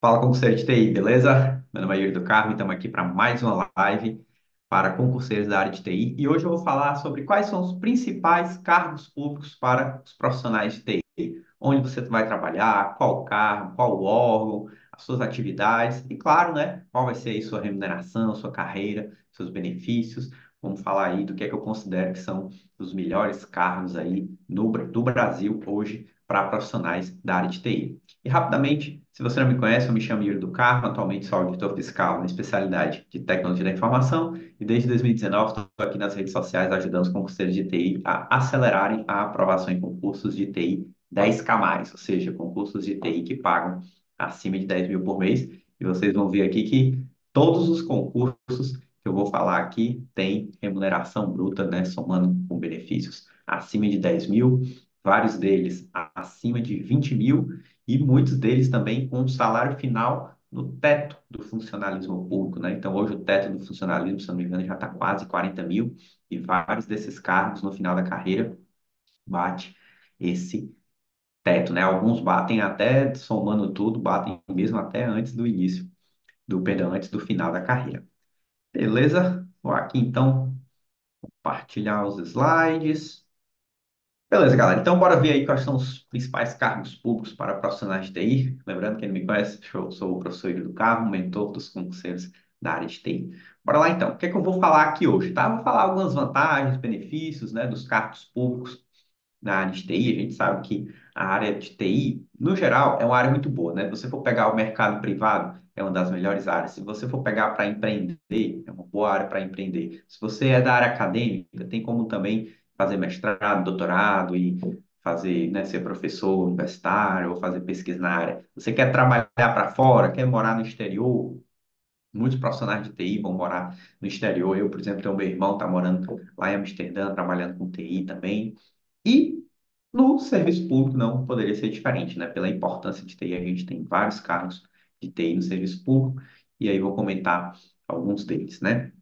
Fala concurseiro de TI, beleza? Meu nome é Yuri do Carmo e estamos aqui para mais uma live para concurseiros da área de TI. E hoje eu vou falar sobre quais são os principais cargos públicos para os profissionais de TI. Onde você vai trabalhar, qual cargo, qual órgão, as suas atividades e, claro, né, qual vai ser aí sua remuneração, sua carreira, seus benefícios. Vamos falar aí do que é que eu considero que são os melhores cargos aí do Brasil hoje para profissionais da área de TI. E rapidamente, se você não me conhece, eu me chamo Yuri do Carmo, atualmente sou auditor fiscal na especialidade de tecnologia da informação e desde 2019 estou aqui nas redes sociais ajudando os concurseiros de TI a acelerarem a aprovação em concursos de TI 10K+, ou seja, concursos de TI que pagam acima de 10 mil por mês. E vocês vão ver aqui que todos os concursos que eu vou falar aqui têm remuneração bruta, né, somando com benefícios acima de 10 mil, vários deles acima de 20 mil e muitos deles também com um salário final no teto do funcionalismo público, né? Então, hoje o teto do funcionalismo, se não me engano, já está quase 40 mil, e vários desses cargos no final da carreira bate esse teto, né? Alguns batem até, somando tudo, batem mesmo até antes do início, perdão, antes do final da carreira. Beleza? Vou aqui então compartilhar os slides. Beleza, galera. Então, bora ver aí quais são os principais cargos públicos para profissionais de TI. Lembrando, quem não me conhece, eu sou o professor Yuri do Carmo, mentor dos concurseiros da área de TI. Bora lá, então. O que é que eu vou falar aqui hoje, tá? Vou falar algumas vantagens, benefícios, né, dos cargos públicos na área de TI. A gente sabe que a área de TI, no geral, é uma área muito boa, né? Se você for pegar o mercado privado, é uma das melhores áreas. Se você for pegar para empreender, é uma boa área para empreender. Se você é da área acadêmica, tem como também fazer mestrado, doutorado e fazer, né, ser professor universitário ou fazer pesquisa na área. Você quer trabalhar para fora, quer morar no exterior? Muitos profissionais de TI vão morar no exterior. Eu, por exemplo, tenho meu irmão está morando lá em Amsterdã, trabalhando com TI também. E no serviço público não poderia ser diferente, né? Pela importância de TI, a gente tem vários cargos de TI no serviço público, e aí vou comentar alguns deles, né?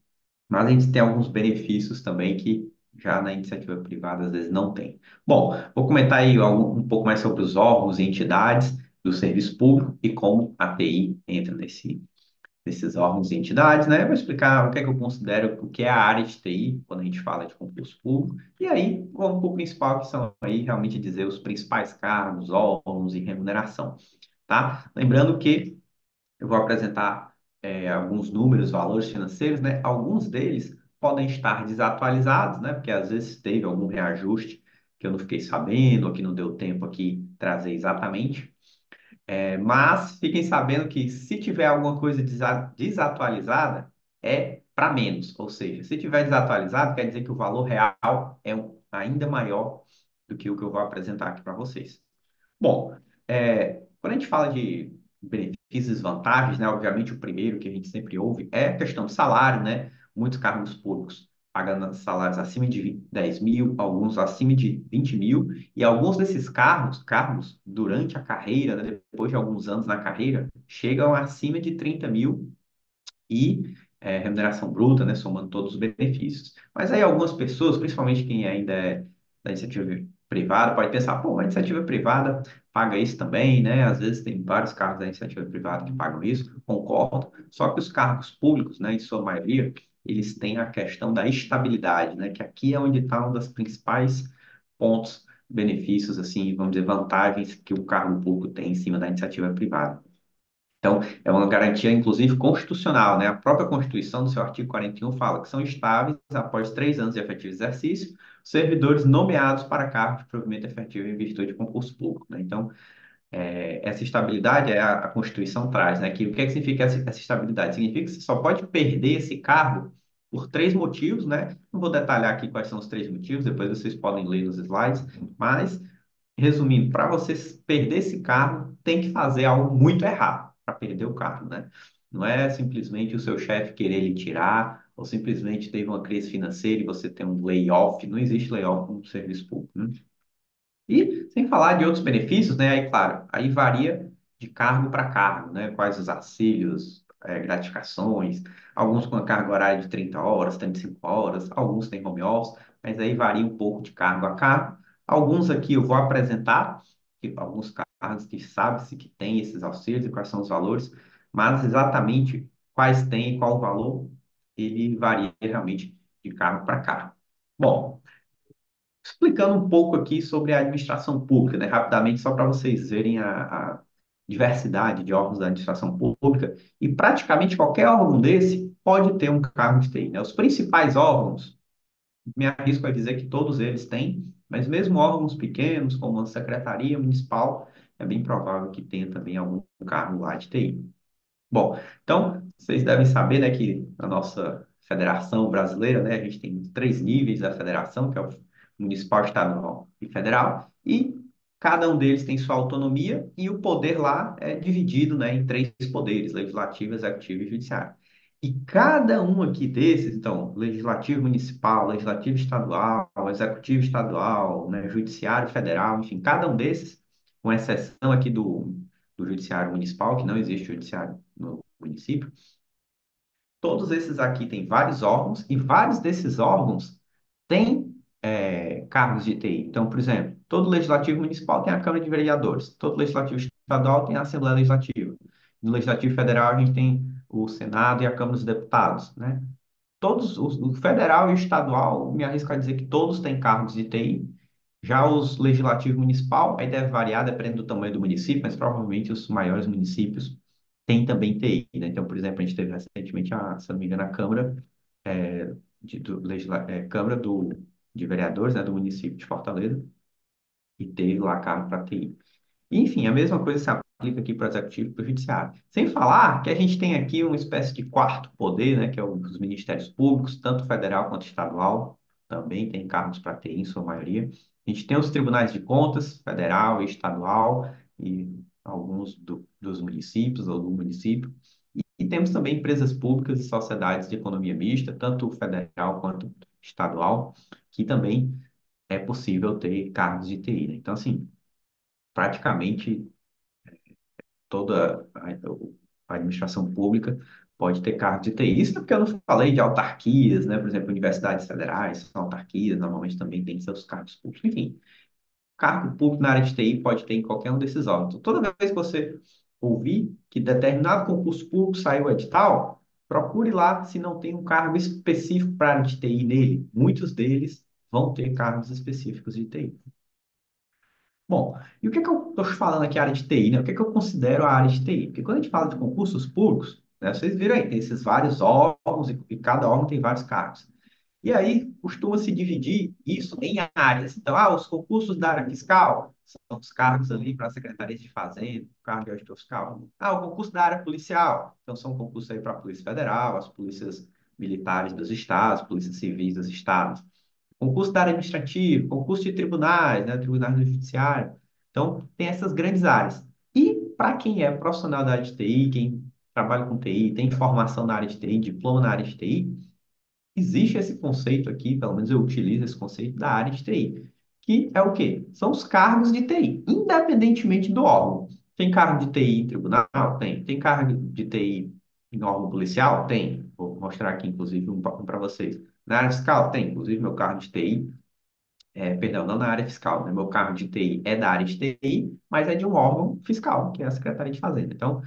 Mas a gente tem alguns benefícios também que já na iniciativa privada às vezes não tem. Bom, vou comentar aí um pouco mais sobre os órgãos e entidades do serviço público e como a TI entra nesses órgãos e entidades, né? Vou explicar o que é que eu considero o que é a área de TI quando a gente fala de concurso público. E aí, vamos para o principal, que são aí realmente dizer os principais cargos, órgãos e remuneração, tá? Lembrando que eu vou apresentar alguns números, valores financeiros, né? Alguns deles podem estar desatualizados, né? Porque às vezes teve algum reajuste que eu não fiquei sabendo, ou que não deu tempo aqui trazer exatamente. Mas fiquem sabendo que se tiver alguma coisa desatualizada, é para menos. Ou seja, se tiver desatualizado, quer dizer que o valor real é ainda maior do que o que eu vou apresentar aqui para vocês. Bom, quando a gente fala de benefícios e vantagens, né, obviamente o primeiro que a gente sempre ouve é a questão do salário, né? Muitos cargos públicos pagando salários acima de 10 mil, alguns acima de 20 mil, e alguns desses cargos durante a carreira, né, depois de alguns anos na carreira, chegam acima de 30 mil e remuneração bruta, né, somando todos os benefícios. Mas aí algumas pessoas, principalmente quem ainda é da iniciativa privada, pode pensar, pô, a iniciativa privada paga isso também, né? Às vezes tem vários cargos da iniciativa privada que pagam isso, concordo, só que os cargos públicos, né, em sua maioria, eles têm a questão da estabilidade, né, que aqui é onde está um dos principais pontos, benefícios, assim, vamos dizer, vantagens que o cargo público tem em cima da iniciativa privada. Então, é uma garantia, inclusive, constitucional, né? A própria Constituição, no seu artigo 41, fala que são estáveis, após 3 anos de efetivo exercício, servidores nomeados para cargo de provimento efetivo em virtude de concurso público, né? Então, essa estabilidade a Constituição traz, né? Que, o que é que significa essa estabilidade? Significa que você só pode perder esse cargo por três motivos, né? Não vou detalhar aqui quais são os três motivos, depois vocês podem ler nos slides, mas resumindo, para você perder esse cargo, tem que fazer algo muito errado para perder o cargo, né? Não é simplesmente o seu chefe querer lhe tirar, ou simplesmente teve uma crise financeira e você tem um layoff. Não existe layoff no serviço público, né? E sem falar de outros benefícios, né? Aí, claro, aí varia de cargo para cargo, né? Quais os auxílios, gratificações, alguns com a carga horária de 30 horas, 35 horas, alguns têm home office, mas aí varia um pouco de cargo a cargo. Alguns aqui eu vou apresentar, alguns cargos que sabe-se que tem esses auxílios e quais são os valores, mas exatamente quais tem e qual o valor, ele varia realmente de cargo para cargo. Bom, explicando um pouco aqui sobre a administração pública, né, rapidamente, só para vocês verem a diversidade de órgãos da administração pública, e praticamente qualquer órgão desse pode ter um cargo de TI, né? Os principais órgãos, me arrisco a dizer que todos eles têm, mas mesmo órgãos pequenos, como a Secretaria Municipal, é bem provável que tenha também algum cargo lá de TI. Bom, então, vocês devem saber, né, que a nossa federação brasileira, né, a gente tem três níveis da federação, que é o municipal, estadual e federal, e cada um deles tem sua autonomia e o poder lá é dividido, né, em três poderes, legislativo, executivo e judiciário. E cada um aqui desses, então, legislativo municipal, legislativo estadual, executivo estadual, né, judiciário federal, enfim, cada um desses, com exceção aqui do judiciário municipal, que não existe judiciário no município, todos esses aqui têm vários órgãos e vários desses órgãos têm cargos de TI. Então, por exemplo, todo legislativo municipal tem a Câmara de Vereadores, todo legislativo estadual tem a Assembleia Legislativa. No Legislativo Federal, a gente tem o Senado e a Câmara dos Deputados, né? Todos, o federal e o estadual, me arrisco a dizer que todos têm cargos de TI. Já os legislativo municipal, aí deve variar dependendo do tamanho do município, mas provavelmente os maiores municípios têm também TI, né? Então, por exemplo, a gente teve recentemente, se não me engano, a Câmara, é, Câmara de Vereadores, né, do município de Fortaleza, e teve lá cargo para TI. Enfim, a mesma coisa se aplica aqui para o executivo e para o judiciário. Sem falar que a gente tem aqui uma espécie de quarto poder, né, que é os ministérios públicos, tanto federal quanto estadual, também tem cargos para TI em sua maioria. A gente tem os tribunais de contas, federal e estadual, e alguns dos municípios ou do município. E temos também empresas públicas e sociedades de economia mista, tanto federal quanto estadual, que também é possível ter cargos de TI, né? Então, assim, praticamente toda a administração pública pode ter cargo de TI. Isso porque eu não falei de autarquias, né? Por exemplo, universidades federais são autarquias, normalmente também têm seus cargos públicos. Enfim, cargo público na área de TI pode ter em qualquer um desses órgãos. Então, toda vez que você ouvir que determinado concurso público saiu edital, procure lá se não tem um cargo específico para a área de TI nele. Muitos deles vão ter cargos específicos de TI. Bom, e o que é que eu estou falando aqui, área de TI, né? O que é que eu considero a área de TI? Porque quando a gente fala de concursos públicos, né, vocês viram aí, tem esses vários órgãos e cada órgão tem vários cargos. E aí costuma se dividir isso em áreas. Então, os concursos da área fiscal são os cargos ali para a Secretaria de Fazenda, o cargo de auditor fiscal. O concurso da área policial, então são concursos aí para a Polícia Federal, as polícias militares dos estados, polícias civis dos estados. Concurso da área administrativa, concurso de tribunais, né, tribunais do judiciário. Então, tem essas grandes áreas. E para quem é profissional da área de TI, quem trabalha com TI, tem formação na área de TI, diploma na área de TI, existe esse conceito aqui, pelo menos eu utilizo esse conceito da área de TI, que é o quê? São os cargos de TI, independentemente do órgão. Tem cargo de TI em tribunal? Tem. Tem cargo de TI em órgão policial? Tem. Vou mostrar aqui, inclusive, um para vocês. Na área fiscal? Tem. Inclusive, meu cargo de TI, perdão, não na área fiscal, né? Meu cargo de TI é da área de TI, mas é de um órgão fiscal, que é a Secretaria de Fazenda. Então,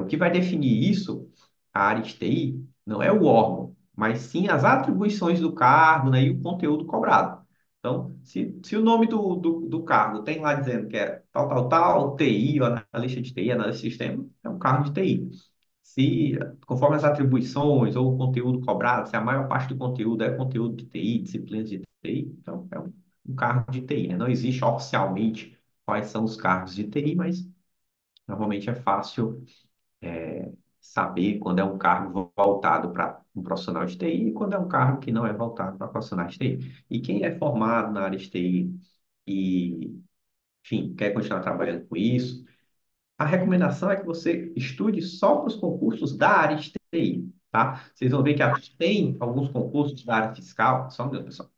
o que vai definir isso, a área de TI, não é o órgão, mas sim as atribuições do cargo, né, e o conteúdo cobrado. Então, se o nome do cargo tem lá dizendo que é tal, tal, tal, TI, ou analista de TI, analista de sistema, é um cargo de TI. Se, conforme as atribuições ou o conteúdo cobrado, se a maior parte do conteúdo é conteúdo de TI, disciplinas de TI, então é um cargo de TI, né? Não existe oficialmente quais são os cargos de TI, mas normalmente é fácil saber quando é um cargo voltado para um profissional de TI e quando é um cargo que não é voltado para profissional de TI. E quem é formado na área de TI e, enfim, quer continuar trabalhando com isso, a recomendação é que você estude só para os concursos da área de TI, tá? Vocês vão ver que tem alguns concursos da área fiscal, só um minuto, pessoal.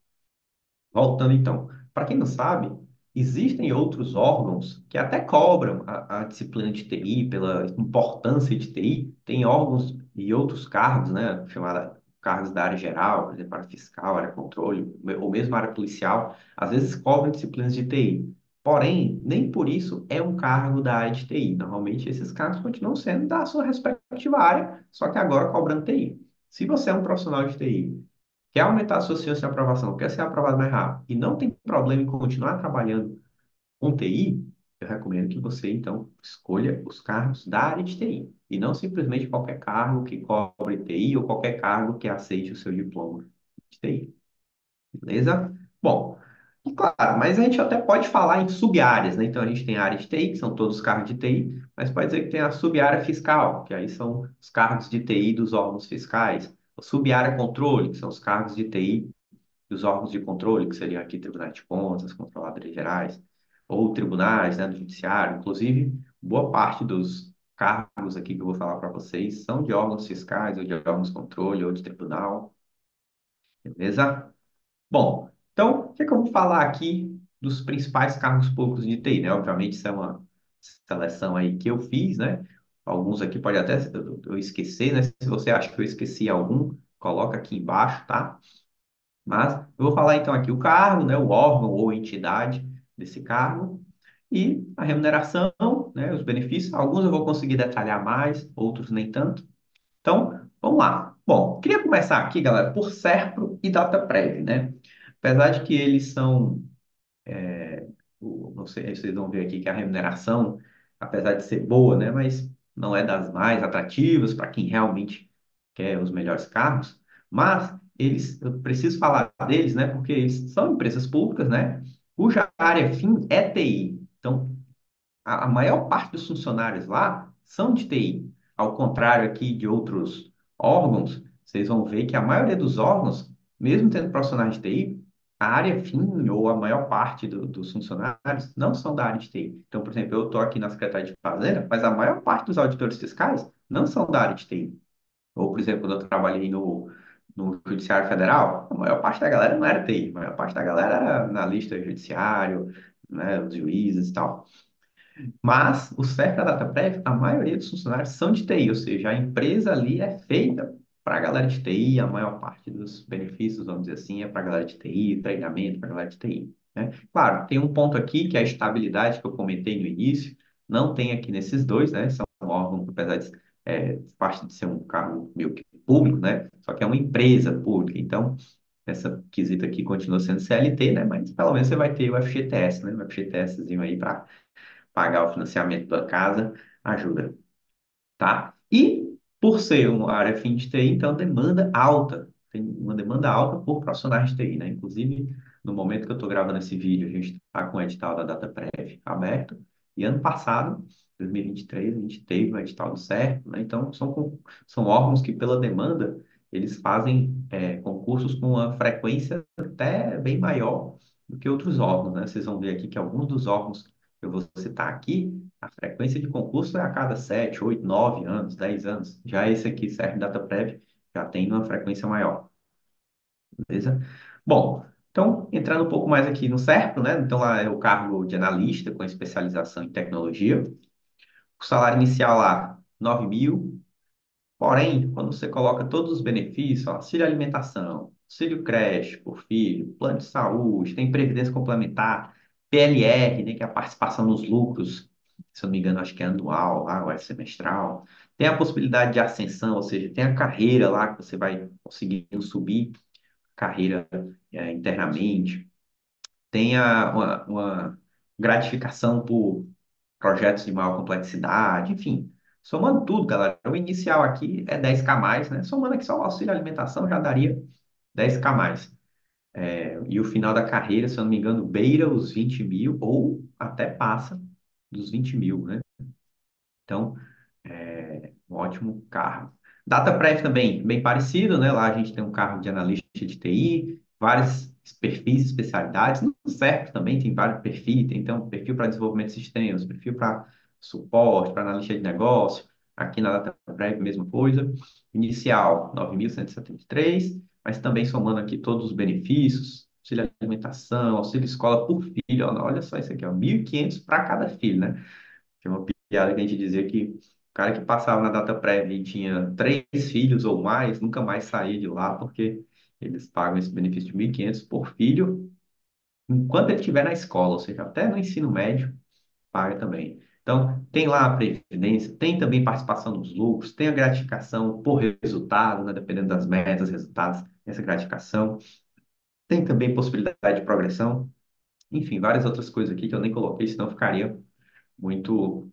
Voltando então, para quem não sabe, existem outros órgãos que até cobram a disciplina de TI pela importância de TI. Tem órgãos e outros cargos, né, chamada cargos da área geral, por exemplo, área fiscal, área controle, ou mesmo área policial, às vezes cobram disciplinas de TI. Porém, nem por isso é um cargo da área de TI. Normalmente, esses cargos continuam sendo da sua respectiva área, só que agora cobrando TI. Se você é um profissional de TI, quer aumentar a sua chance de aprovação, quer ser aprovado mais rápido e não tem problema em continuar trabalhando com TI, eu recomendo que você, então, escolha os cargos da área de TI e não simplesmente qualquer cargo que cobre TI ou qualquer cargo que aceite o seu diploma de TI. Beleza? Bom, e claro, mas a gente até pode falar em sub-áreas, né? Então a gente tem a área de TI, que são todos os cargos de TI, mas pode dizer que tem a sub-área fiscal, que aí são os cargos de TI dos órgãos fiscais. A sub-área controle, que são os cargos de TI dos órgãos de controle, que seriam aqui tribunais de contas, controladores gerais, ou tribunais, né, do judiciário. Inclusive, boa parte dos cargos aqui que eu vou falar para vocês são de órgãos fiscais, ou de órgãos de controle, ou de tribunal, beleza? Bom, então, o que é que eu vou falar aqui dos principais cargos públicos de TI, né? Obviamente, isso é uma seleção aí que eu fiz, né? Alguns aqui pode até eu esquecer, né? Se você acha que eu esqueci algum, coloca aqui embaixo, tá? Mas eu vou falar então aqui o cargo, né? O órgão ou entidade desse cargo e a remuneração, né? Os benefícios. Alguns eu vou conseguir detalhar mais, outros nem tanto. Então, vamos lá. Bom, queria começar aqui, galera, por Serpro e Dataprev, né? Apesar de que eles são, não sei, vocês vão ver aqui que a remuneração, apesar de ser boa, né? Mas não é das mais atrativas para quem realmente quer os melhores carros. Mas eu preciso falar deles, né? Porque eles são empresas públicas, né? Cuja área fim é TI. Então, a maior parte dos funcionários lá são de TI. Ao contrário aqui de outros órgãos, vocês vão ver que a maioria dos órgãos, mesmo tendo profissionais de TI, a área fim ou a maior parte dos funcionários não são da área de TI. Então, por exemplo, eu estou aqui na Secretaria de Fazenda, mas a maior parte dos auditores fiscais não são da área de TI. Ou, por exemplo, quando eu trabalhei no Judiciário Federal, a maior parte da galera não era TI, a maior parte da galera era analista judiciário, né, os juízes e tal. Mas o CEP da DataPrev, a maioria dos funcionários são de TI, ou seja, a empresa ali é feita para a galera de TI, a maior parte dos benefícios, vamos dizer assim, é para a galera de TI, treinamento para a galera de TI, né? Claro, tem um ponto aqui que é a estabilidade que eu comentei no início, não tem aqui nesses dois, né? São órgãos, apesar de parte de ser um cargo meio que público, né? Só que é uma empresa pública, então essa quesita aqui continua sendo CLT, né? Mas pelo menos você vai ter o FGTS, né? O FGTSzinho aí para pagar o financiamento da casa, ajuda, tá? E por ser uma área fim de TI, então demanda alta, tem uma demanda alta por profissionais de TI, né? Inclusive, no momento que eu estou gravando esse vídeo, a gente está com o edital da DataPrev aberto, e ano passado, 2023, a gente teve o edital do certo, né? Então, são órgãos que, pela demanda, eles fazem concursos com uma frequência até bem maior do que outros órgãos, né? Vocês vão ver aqui que alguns dos órgãos que eu vou citar aqui, a frequência de concurso é a cada 7, 8, 9 anos, 10 anos. Já esse aqui, Serve DataPrev, já tem uma frequência maior, beleza? Bom, então, entrando um pouco mais aqui no SERPRO, né? Então, lá é o cargo de analista com especialização em tecnologia. O salário inicial lá, 9 mil. Porém, quando você coloca todos os benefícios, ó, auxílio alimentação, auxílio creche por filho, plano de saúde, tem previdência complementar, PLR, né, que é a participação nos lucros, se eu não me engano, acho que é anual, lá, ou é semestral. Tem a possibilidade de ascensão, ou seja, tem a carreira lá que você vai conseguindo subir carreira internamente. Tem uma gratificação por projetos de maior complexidade, enfim. Somando tudo, galera, o inicial aqui é 10k mais, né? Somando aqui só o auxílio alimentação já daria 10k mais. E o final da carreira, se eu não me engano, beira os 20 mil ou até passa dos 20 mil, né? Então, um ótimo carro. DataPref também, bem parecido, né? Lá a gente tem um carro de analista de TI, vários perfis, especialidades. No CERP também tem vários perfis, tem então perfil para desenvolvimento de sistemas, perfil para suporte, para analista de negócio. Aqui na DataPref, mesma coisa. Inicial, 9.173, mas também somando aqui todos os benefícios, auxílio alimentação, auxílio escola por filho. Ó, olha só isso aqui, ó, 1.500 para cada filho, né? Tinha uma piada que a gente dizia que o cara que passava na data prévia e tinha 3 filhos ou mais, nunca mais saía de lá, porque eles pagam esse benefício de 1.500 por filho enquanto ele estiver na escola, ou seja, até no ensino médio, paga também. Então, tem lá a previdência, tem também participação nos lucros, tem a gratificação por resultado, né, dependendo das metas, resultados, essa gratificação. Tem também possibilidade de progressão, enfim, várias outras coisas aqui que eu nem coloquei, senão ficaria muito,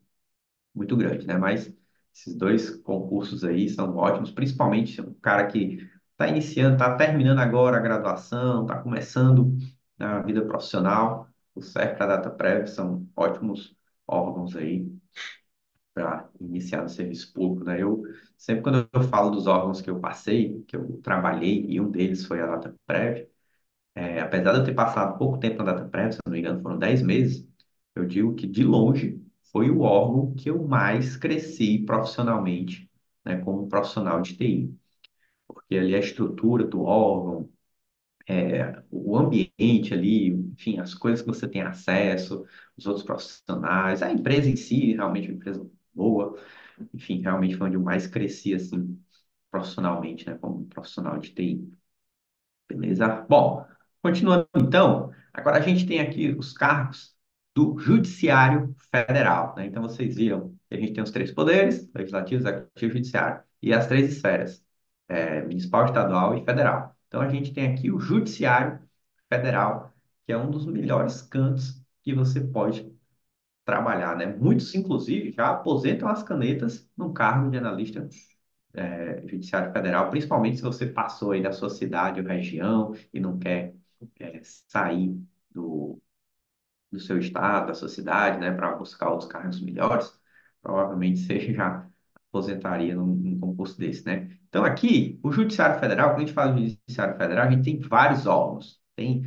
muito grande, né? Mas esses dois concursos aí são ótimos, principalmente o cara que está iniciando, está terminando agora a graduação, está começando a vida profissional. O CERP e a DataPrev são ótimos órgãos aí para iniciar no serviço público, né? Eu sempre quando eu falo dos órgãos que eu passei, que eu trabalhei, e um deles foi a DataPrev, apesar de eu ter passado pouco tempo na DataPrev, se eu não me engano, foram 10 meses, eu digo que de longe foi o órgão que eu mais cresci profissionalmente, né, como profissional de TI, porque ali a estrutura do órgão, o ambiente ali, enfim, as coisas que você tem acesso, os outros profissionais, a empresa em si, realmente é uma empresa boa, enfim, realmente foi onde eu mais cresci, assim, profissionalmente, né, como profissional de TI. Beleza? Bom, continuando então, agora a gente tem aqui os cargos do Judiciário Federal, né? Então vocês viram que a gente tem os três poderes, legislativo, executivo e judiciário, e as três esferas, municipal, estadual e federal. Então a gente tem aqui o Judiciário Federal, que é um dos melhores cantos que você pode trabalhar, né? Muitos, inclusive, já aposentam as canetas no cargo de analista Judiciário Federal, principalmente se você passou aí da sua cidade ou região e não quer sair do, do seu estado, da sua cidade, né, para buscar outros cargos melhores, provavelmente você já aposentaria num concurso desse, né? Então, aqui, o Judiciário Federal, quando a gente fala de Judiciário Federal, a gente tem vários órgãos. Tem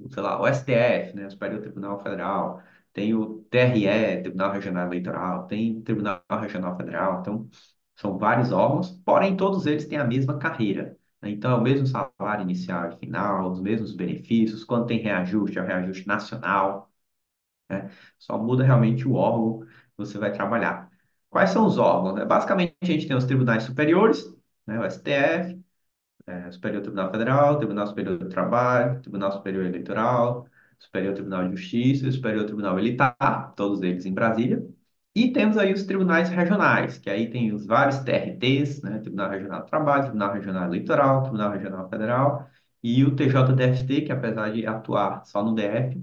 sei lá, o STF, né, o Superior Tribunal Federal, tem o TRE, Tribunal Regional Eleitoral, tem Tribunal Regional Federal, então são vários órgãos, porém todos eles têm a mesma carreira, né? Então é o mesmo salário inicial e final, os mesmos benefícios, quando tem reajuste, é o reajuste nacional, né? Só muda realmente o órgão que você vai trabalhar. Quais são os órgãos, né? Basicamente a gente tem os tribunais superiores, né, o STF, Superior Tribunal Federal, Tribunal Superior do Trabalho, Tribunal Superior Eleitoral, Superior Tribunal de Justiça e Superior Tribunal Militar, todos eles em Brasília. E temos aí os tribunais regionais, que aí tem os vários TRTs, né? Tribunal Regional do Trabalho, Tribunal Regional Eleitoral, Tribunal Regional Federal, e o TJDFT, que apesar de atuar só no DF,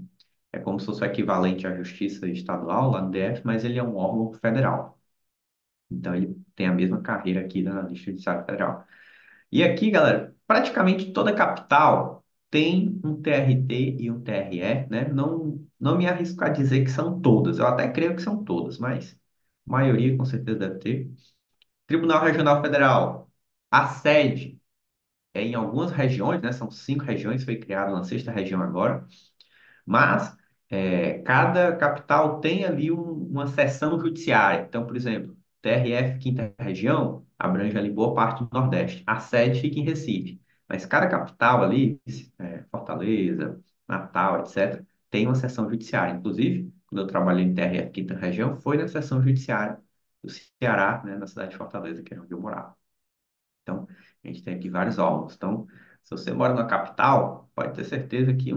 é como se fosse o equivalente à Justiça Estadual lá no DF, mas ele é um órgão federal. Então ele tem a mesma carreira aqui na lista judiciária federal. E aqui, galera, praticamente toda capital tem um TRT e um TRE, né? Não me arrisco a dizer que são todas, eu até creio que são todas, mas a maioria com certeza deve ter. Tribunal Regional Federal, a sede é em algumas regiões, né? São 5 regiões, foi criada uma sexta região agora. Mas cada capital tem ali uma seção judiciária. Então, por exemplo, TRF, quinta região, abrange ali boa parte do Nordeste. A sede fica em Recife. Mas cada capital ali, Fortaleza, Natal, etc., tem uma seção judiciária. Inclusive, quando eu trabalhei em TRF, quinta região, foi na seção judiciária do Ceará, né, na cidade de Fortaleza, que é onde eu morava. Então, a gente tem aqui vários órgãos. Então, se você mora na capital, pode ter certeza que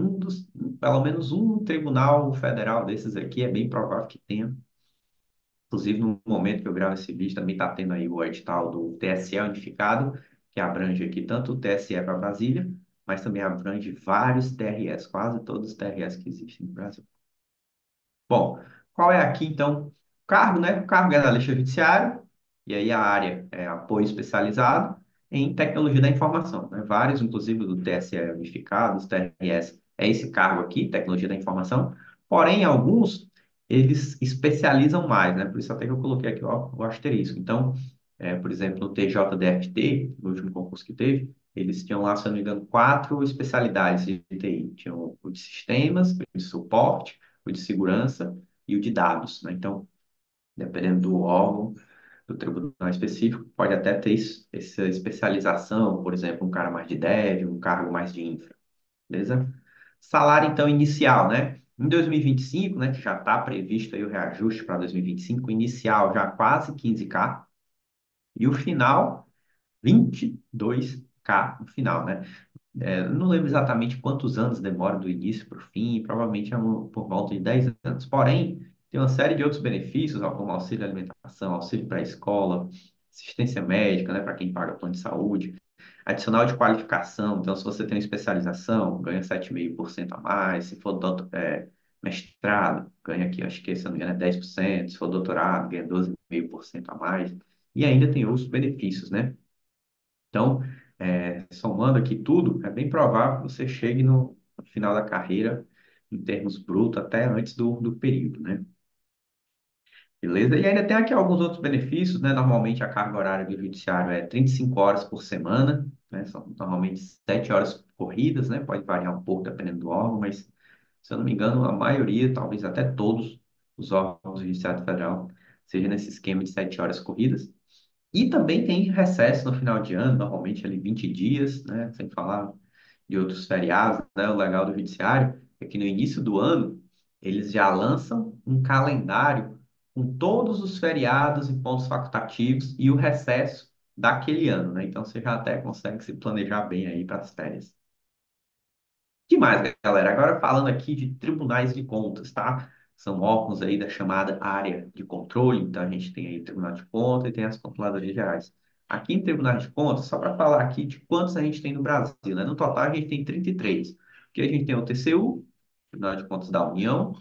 pelo menos um tribunal federal desses aqui é bem provável que tenha. Inclusive, no momento que eu gravo esse vídeo, também está tendo aí o edital do TSE unificado, que abrange aqui tanto o TSE para Brasília, mas também abrange vários TRS, quase todos os TRS que existem no Brasil. Bom, qual é aqui então o cargo, né? O cargo é analista judiciário, e aí a área é apoio especializado em tecnologia da informação, né? Vários, inclusive do TSE unificado, os TRS, é esse cargo aqui, tecnologia da informação, porém alguns eles especializam mais, né? Por isso até que eu coloquei aqui ó, o asterisco. Então, por exemplo, no TJDFT, no último concurso que teve, eles tinham lá, se eu não me engano, 4 especialidades de TI. Tinham o de sistemas, o de suporte, o de segurança e o de dados, né? Então, dependendo do órgão, do tribunal específico, pode até ter essa especialização, por exemplo, um cara mais de dev, um cargo mais de infra, beleza? Salário, então, inicial, né? Em 2025, né, que já está previsto aí o reajuste para 2025, inicial já quase 15K, e o final, 22K no final, né? Não lembro exatamente quantos anos demora do início para o fim, provavelmente por volta de 10 anos. Porém, tem uma série de outros benefícios, ó, como auxílio alimentação, auxílio para a escola, assistência médica, né, para quem paga plano de saúde, adicional de qualificação. Então, se você tem uma especialização, ganha 7,5% a mais. Se for mestrado, ganha aqui, acho que, se não me engano, é 10%. Se for doutorado, ganha 12,5% a mais. E ainda tem outros benefícios, né? Então, somando aqui tudo, é bem provável que você chegue no final da carreira, em termos brutos, até antes do período, né? Beleza? E ainda tem aqui alguns outros benefícios, né? Normalmente a carga horária do judiciário é 35 horas por semana, né? São normalmente 7 horas corridas, né? Pode variar um pouco dependendo do órgão, mas, se eu não me engano, a maioria, talvez até todos os órgãos do Judiciário Federal, seja nesse esquema de 7 horas corridas. E também tem recesso no final de ano, normalmente ali 20 dias, né? Sem falar de outros feriados, né? O legal do judiciário é que no início do ano eles já lançam um calendário com todos os feriados e pontos facultativos e o recesso daquele ano, né? Então você já até consegue se planejar bem aí para as férias. Demais, galera. Agora falando aqui de tribunais de contas, tá? São órgãos aí da chamada área de controle. Então a gente tem aí o Tribunal de Contas e tem as controladorias gerais. Aqui em Tribunal de Contas, só para falar aqui de quantos a gente tem no Brasil, né? No total a gente tem 33. Porque a gente tem o TCU, Tribunal de Contas da União,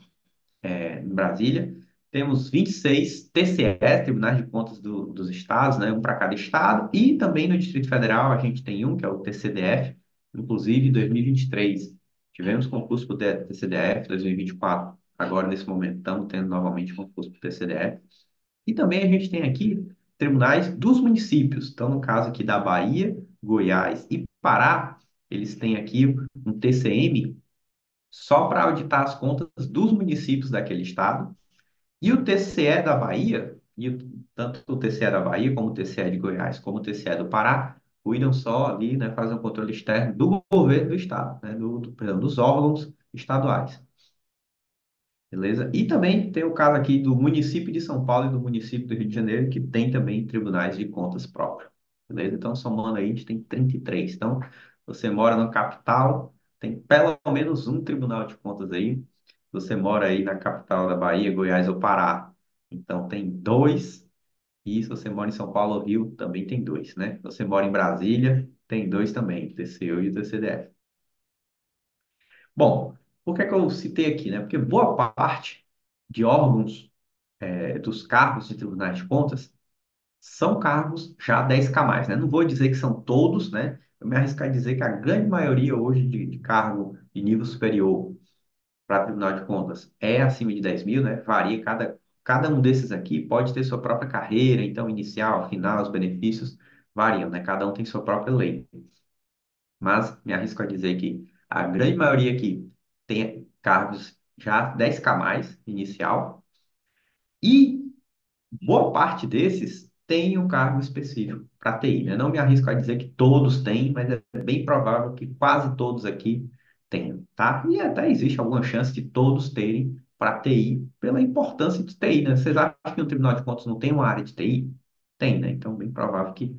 em Brasília. Temos 26 TCEs, Tribunais de Contas dos estados, né? Um para cada estado. E também no Distrito Federal a gente tem um, que é o TCDF, inclusive em 2023. Tivemos concurso para o TCDF 2024. Agora, nesse momento, estamos tendo novamente concurso para o TCDF. E também a gente tem aqui tribunais dos municípios. Então, no caso aqui da Bahia, Goiás e Pará, eles têm aqui um TCM só para auditar as contas dos municípios daquele estado. E o TCE da Bahia, tanto o TCE da Bahia, como o TCE de Goiás, como o TCE do Pará, cuidam só ali, né, fazem o controle externo do governo do estado, né, perdão, dos órgãos estaduais. Beleza? E também tem o caso aqui do município de São Paulo e do município do Rio de Janeiro, que tem também tribunais de contas próprios. Beleza? Então, somando aí, a gente tem 33. Então, você mora na capital, tem pelo menos um tribunal de contas aí. Você mora aí na capital da Bahia, Goiás ou Pará, então tem dois. E se você mora em São Paulo ou Rio, também tem dois, né? Se você mora em Brasília, tem dois também, o TCU e o TCDF. Bom, por que é que eu citei aqui, né? Porque boa parte de órgãos, dos cargos de tribunais de contas são cargos já 10K mais, né? Não vou dizer que são todos, né? Eu me arriscar a dizer que a grande maioria hoje de cargo de nível superior para Tribunal de Contas é acima de 10 mil, né? Varia, cada um desses aqui pode ter sua própria carreira, então inicial, final, os benefícios variam, né? Cada um tem sua própria lei. Mas me arrisco a dizer que a grande maioria aqui tem cargos já 10K mais inicial e boa parte desses tem um cargo específico para TI, né? Não me arrisco a dizer que todos têm, mas é bem provável que quase todos aqui tenham, tá? E até existe alguma chance de todos terem para TI, pela importância de TI, né? Vocês acham que no Tribunal de Contas não tem uma área de TI? Tem, né? Então, bem provável que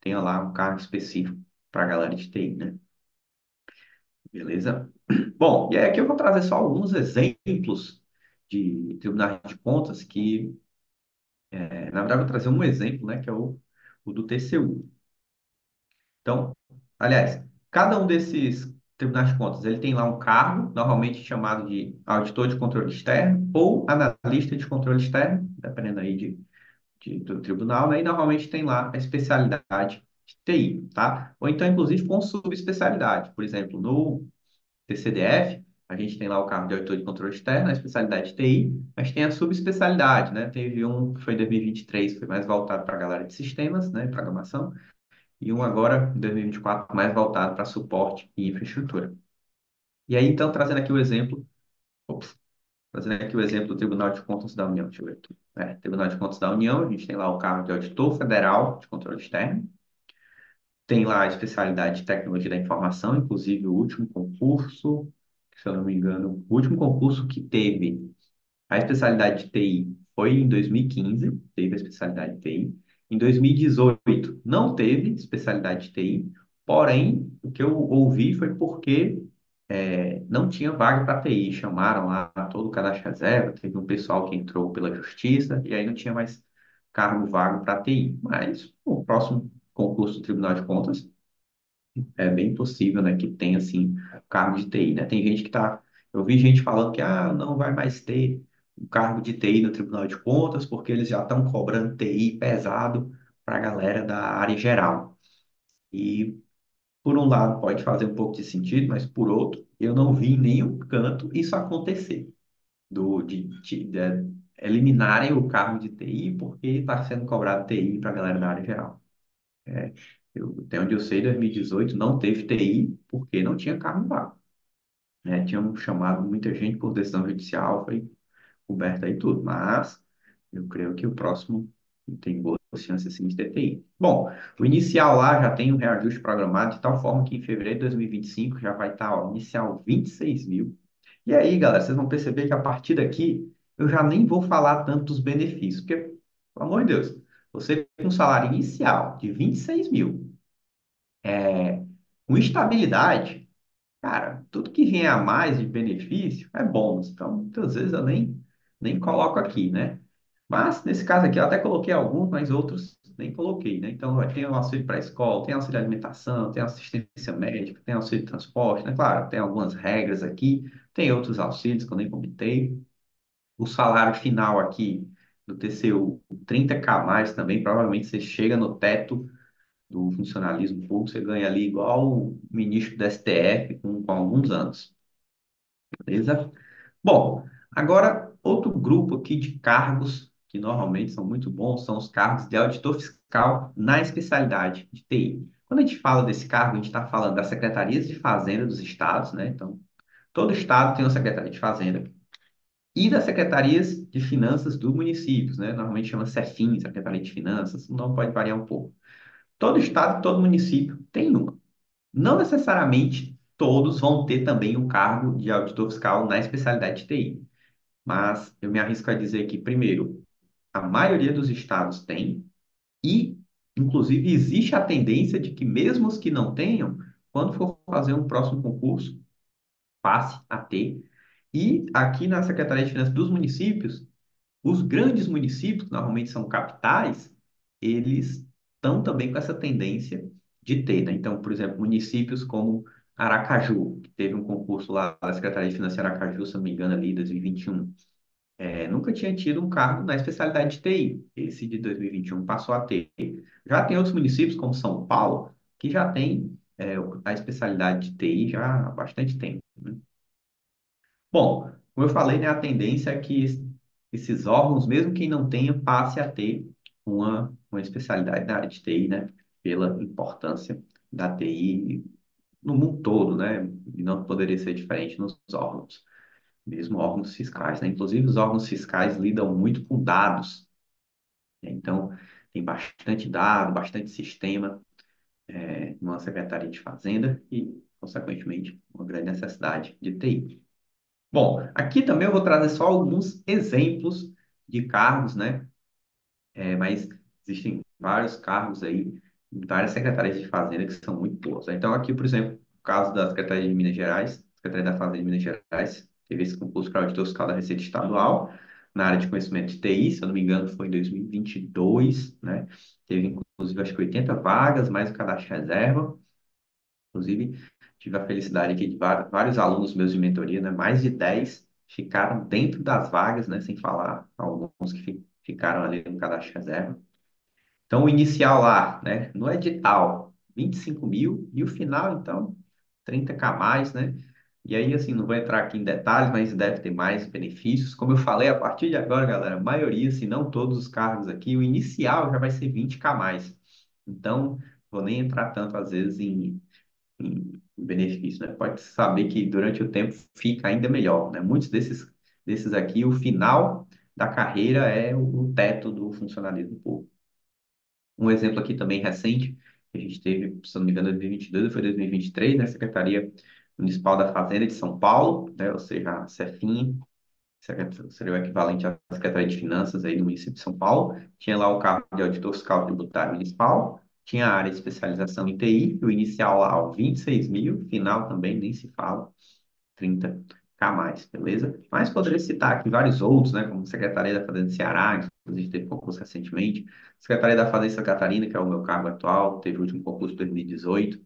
tenha lá um cargo específico para a galera de TI, né? Beleza? Bom, e aí aqui eu vou trazer só alguns exemplos de tribunais de contas que na verdade, eu vou trazer um exemplo, né, que é o do TCU. Então, aliás, cada um desses tribunais de contas, ele tem lá um cargo, normalmente chamado de auditor de controle externo ou analista de controle externo, dependendo aí do tribunal, né, e normalmente tem lá a especialidade de TI, tá? Ou então, inclusive, com subespecialidade. Por exemplo, no TCDF, a gente tem lá o cargo de auditor de controle externo, a especialidade de TI, mas tem a subespecialidade, né? Teve um que foi em 2023, que foi mais voltado para a galera de sistemas, né, programação, e um agora, em 2024, mais voltado para suporte e infraestrutura. E aí, então, ops, trazendo aqui o exemplo do Tribunal de Contas da União, deixa eu ver aqui. Tribunal de Contas da União, a gente tem lá o cargo de auditor federal de controle externo, tem lá a especialidade de tecnologia da informação, inclusive o último concurso, se eu não me engano, o último concurso que teve a especialidade de TI foi em 2015, teve a especialidade de TI. Em 2018, não teve especialidade de TI. Porém, o que eu ouvi foi porque não tinha vaga para TI. Chamaram lá todo o cadastro reserva, teve um pessoal que entrou pela justiça, e aí não tinha mais cargo vago para TI. Mas o próximo concurso do Tribunal de Contas é bem possível, né, que tenha, assim, cargo de TI, né? Tem gente que tá... Eu vi gente falando que, não vai mais ter o cargo de TI no Tribunal de Contas, porque eles já estão cobrando TI pesado para a galera da área geral. E por um lado, pode fazer um pouco de sentido, mas por outro, eu não vi em nenhum canto isso acontecer, de eliminarem o cargo de TI porque está sendo cobrado TI para a galera da área geral. É, até onde eu sei, 2018 não teve TI porque não tinha cargo vago, né? Tinham chamado muita gente por decisão judicial, foi coberto aí tudo, mas eu creio que o próximo tem boas chances sim de ter TI. Bom, o inicial lá já tem um reajuste programado de tal forma que em fevereiro de 2025 já vai estar, ó, inicial 26 mil. E aí, galera, vocês vão perceber que a partir daqui eu já nem vou falar tanto dos benefícios, porque, pelo amor de Deus, você com um salário inicial de 26 mil, com estabilidade, cara, tudo que vier a mais de benefício é bônus. Então, muitas vezes eu nem coloco aqui, né? Mas, nesse caso aqui, eu até coloquei alguns, mas outros nem coloquei, né? Então, vai ter o auxílio para a escola, tem auxílio alimentação, tem assistência médica, tem auxílio transporte, né? Claro, tem algumas regras aqui, tem outros auxílios que eu nem comentei. O salário final aqui do TCU, 30K mais também, provavelmente você chega no teto do funcionalismo público, você ganha ali igual o ministro do STF com alguns anos, beleza? Bom, agora outro grupo aqui de cargos que normalmente são muito bons são os cargos de auditor fiscal na especialidade de TI. Quando a gente fala desse cargo, a gente está falando das secretarias de fazenda dos estados, né? Então, todo estado tem uma secretaria de fazenda e das secretarias de finanças dos municípios, né? Normalmente chama Cefim, Secretaria de Finanças, o nome pode variar um pouco. Todo estado, todo município tem uma. Não necessariamente todos vão ter também um cargo de auditor fiscal na especialidade de TI, mas eu me arrisco a dizer que, primeiro, a maioria dos estados tem, e, inclusive, existe a tendência de que, mesmo os que não tenham, quando for fazer um próximo concurso, passe a ter. E aqui na Secretaria de Finanças dos municípios, os grandes municípios, que normalmente são capitais, eles estão também com essa tendência de ter, né? Então, por exemplo, municípios como Aracaju, que teve um concurso lá da Secretaria de Finanças de Aracaju, se não me engano, ali, 2021, nunca tinha tido um cargo na especialidade de TI. Esse de 2021 passou a ter. Já tem outros municípios, como São Paulo, que já tem a especialidade de TI já há bastante tempo, né? Bom, como eu falei, né, a tendência é que esses órgãos, mesmo quem não tenha, passe a ter uma especialidade na área de TI, né, pela importância da TI no mundo todo, né, e não poderia ser diferente nos órgãos, mesmo órgãos fiscais, né, inclusive os órgãos fiscais lidam muito com dados, né, então tem bastante dado, bastante sistema, numa Secretaria de Fazenda e, consequentemente, uma grande necessidade de TI. Bom, aqui também eu vou trazer só alguns exemplos de cargos, né? Mas existem vários cargos aí, em várias secretarias de Fazenda que são muito boas, né? Então, aqui, por exemplo, o caso da Secretaria de Minas Gerais, Secretaria da Fazenda de Minas Gerais, teve esse concurso para auditor fiscal da Receita Estadual, na área de conhecimento de TI, se eu não me engano, foi em 2022, né? Teve, inclusive, acho que 80 vagas, mais o cadastro reserva. Inclusive, tive a felicidade aqui de vários alunos meus de mentoria, né? Mais de 10 ficaram dentro das vagas, né? Sem falar alguns que ficaram ali no cadastro reserva. Então, o inicial lá, né? No edital, 25 mil. E o final, então, 30K mais, né? E aí, assim, não vou entrar aqui em detalhes, mas deve ter mais benefícios. Como eu falei, a partir de agora, galera, a maioria, se não todos os cargos aqui, o inicial já vai ser 20K mais. Então, vou nem entrar tanto, às vezes, em benefício, né? Pode saber que durante o tempo fica ainda melhor, né? Muitos desses aqui, o final da carreira é o teto do funcionalismo público. Um exemplo aqui também recente, que a gente teve, se não me engano, 2022 ou foi 2023, né? Secretaria Municipal da Fazenda de São Paulo, né? Ou seja, a Cefim, seria o equivalente à Secretaria de Finanças aí do município de São Paulo. Tinha lá o cargo de auditor fiscal tributário municipal, Tinha a área de especialização em TI, o inicial lá, ó, 26 mil, final também nem se fala, 30K mais, beleza? Mas poderia citar aqui vários outros, né, como Secretaria da Fazenda do Ceará, inclusive teve concurso recentemente, Secretaria da Fazenda de Santa Catarina, que é o meu cargo atual, teve o último concurso em 2018.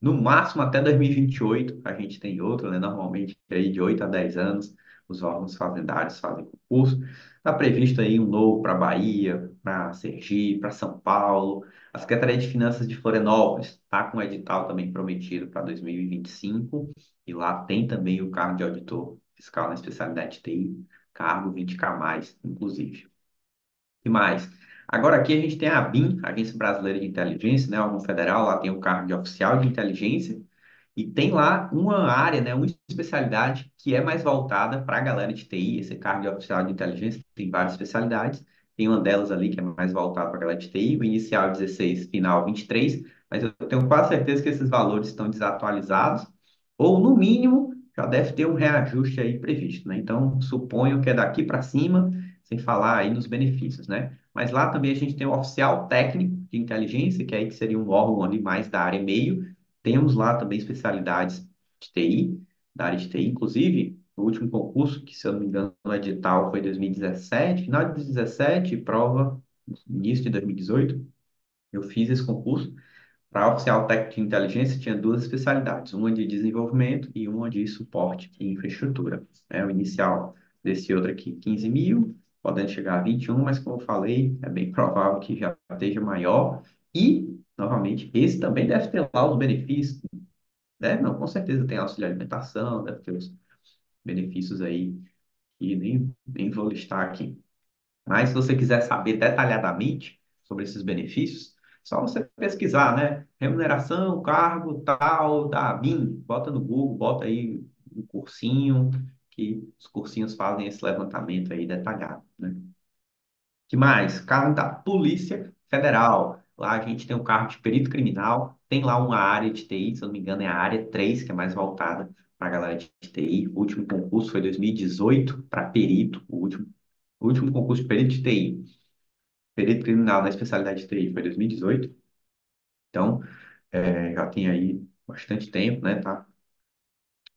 No máximo até 2028, a gente tem outro, né? Normalmente aí de 8 a 10 anos, os órgãos fazendários fazem concurso. Está previsto aí um novo para Bahia, para Sergipe, para São Paulo. A Secretaria de Finanças de Florianópolis está com um edital também prometido para 2025. E lá tem também o cargo de auditor fiscal na especialidade de TI, cargo 20K mais, inclusive. E mais? Agora aqui a gente tem a ABIN, Agência Brasileira de Inteligência, né, órgão federal, lá tem o cargo de oficial de inteligência, e tem lá uma área, né, uma especialidade que é mais voltada para a galera de TI, esse cargo de oficial de inteligência tem várias especialidades, tem uma delas ali que é mais voltada para a galera de TI, o inicial 16, final 23, mas eu tenho quase certeza que esses valores estão desatualizados, ou no mínimo já deve ter um reajuste aí previsto, né? Então, suponho que é daqui para cima, sem falar aí nos benefícios, né? Mas lá também a gente tem o oficial técnico de inteligência, que aí que seria um órgão ali mais da área meio. Temos lá também especialidades de TI, da área de TI, inclusive, o último concurso, que se eu não me engano, o edital foi em 2017, final de 2017, prova início de 2018. Eu fiz esse concurso. Para oficial técnico de inteligência, tinha duas especialidades, uma de desenvolvimento e uma de suporte e infraestrutura. O inicial desse outro aqui, 15 mil, podendo chegar a 21, mas como eu falei, é bem provável que já esteja maior. E, novamente, esse também deve ter lá os benefícios, né? Não, com certeza tem auxílio alimentação, deve ter os benefícios aí, e nem vou listar aqui. Mas se você quiser saber detalhadamente sobre esses benefícios, só você pesquisar, né? Remuneração, cargo, tal, da BIM. Bota no Google, bota aí um cursinho, que os cursinhos fazem esse levantamento aí detalhado, né? Que mais? Cargo da Polícia Federal. Lá a gente tem o cargo de perito criminal, tem lá uma área de TI, se eu não me engano, é a área 3 que é mais voltada para a galera de TI. O último concurso foi 2018 para perito, o último concurso de perito de TI. Perito criminal na especialidade de TI foi 2018, então já tem aí bastante tempo, né? Tá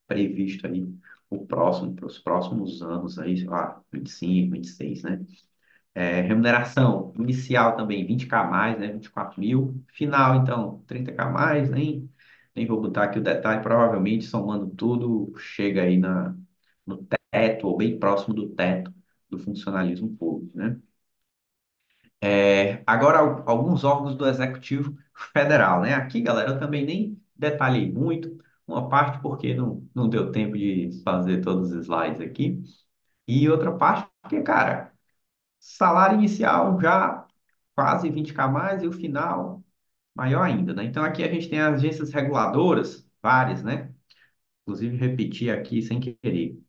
previsto aí para os próximos anos aí, sei lá, 25, 26, né? Remuneração inicial também 20K mais, né? 24 mil. Final, então, 30K mais, nem vou botar aqui o detalhe, provavelmente somando tudo, chega aí no teto, ou bem próximo do teto do funcionalismo público, né? Agora, alguns órgãos do Executivo Federal, né? Aqui, galera, eu também nem detalhei muito, uma parte porque não deu tempo de fazer todos os slides aqui, e outra parte porque, cara, salário inicial já quase 20K mais e o final maior ainda, né? Então, aqui a gente tem as agências reguladoras, várias, né? Inclusive, repetir aqui sem querer.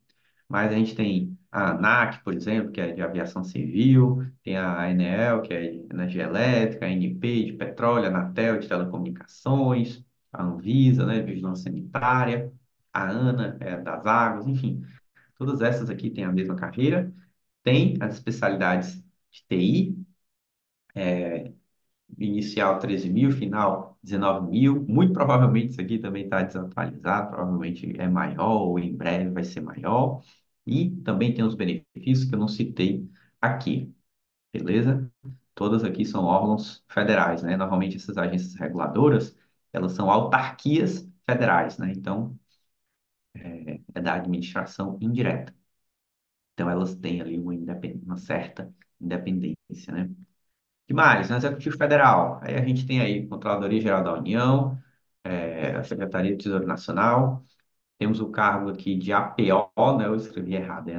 Mas a gente tem a ANAC, por exemplo, que é de aviação civil, tem a ANEEL, que é de energia elétrica, a ANP de petróleo, a Anatel de telecomunicações, a Anvisa, né, de vigilância sanitária, a ANA, das águas, enfim, todas essas aqui têm a mesma carreira, tem as especialidades de TI, inicial 13 mil, final 19 mil. Muito provavelmente isso aqui também está desatualizado, provavelmente é maior ou em breve vai ser maior. E também tem os benefícios que eu não citei aqui, beleza? Todas aqui são órgãos federais, né? Normalmente essas agências reguladoras, elas são autarquias federais, né? Então, é da administração indireta. Então, elas têm ali uma certa independência, né? Que mais? No Executivo Federal, aí a gente tem aí Controladoria Geral da União, a Secretaria do Tesouro Nacional, temos o cargo aqui de APO, né? Eu escrevi errado,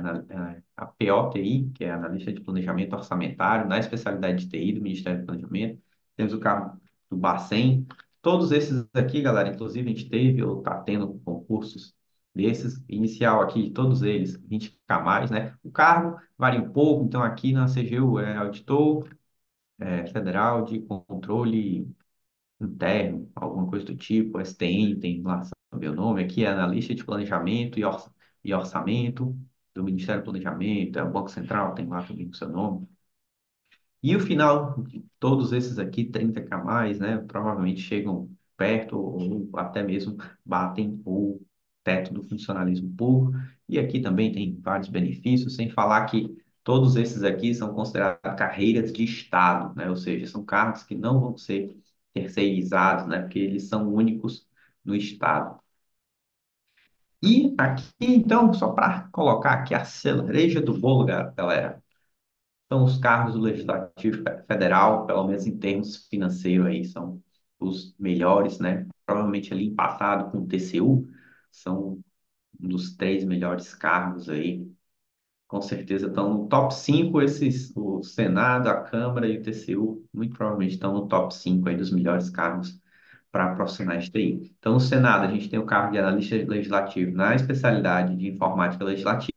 APO-TI, que é Analista de Planejamento Orçamentário, na especialidade de TI do Ministério do Planejamento. Temos o cargo do Bacen. Todos esses aqui, galera, inclusive a gente teve ou está tendo concursos desses, inicial aqui, todos eles, 20K mais, né? O cargo varia um pouco, então aqui na CGU é auditor, federal de controle interno, alguma coisa do tipo, STN, tem lá, sabe o nome, aqui é analista de planejamento e orçamento do Ministério do Planejamento, é o Banco Central, tem lá também o seu nome. E o final de todos esses aqui, 30K mais, né, provavelmente chegam perto ou até mesmo batem o teto do funcionalismo público. E aqui também tem vários benefícios, sem falar que todos esses aqui são considerados carreiras de Estado, né? Ou seja, são cargos que não vão ser terceirizados, né? Porque eles são únicos no Estado. E aqui, então, só para colocar aqui a cereja do bolo, galera, são os cargos do Legislativo Federal, pelo menos em termos financeiros aí, são os melhores, né? Provavelmente ali empatado com o TCU, são um dos três melhores cargos aí. Com certeza estão no top 5 esses, o Senado, a Câmara e o TCU, muito provavelmente estão no top 5 aí dos melhores cargos para profissionais de TI. Então, no Senado, a gente tem o cargo de analista legislativo na especialidade de informática legislativa,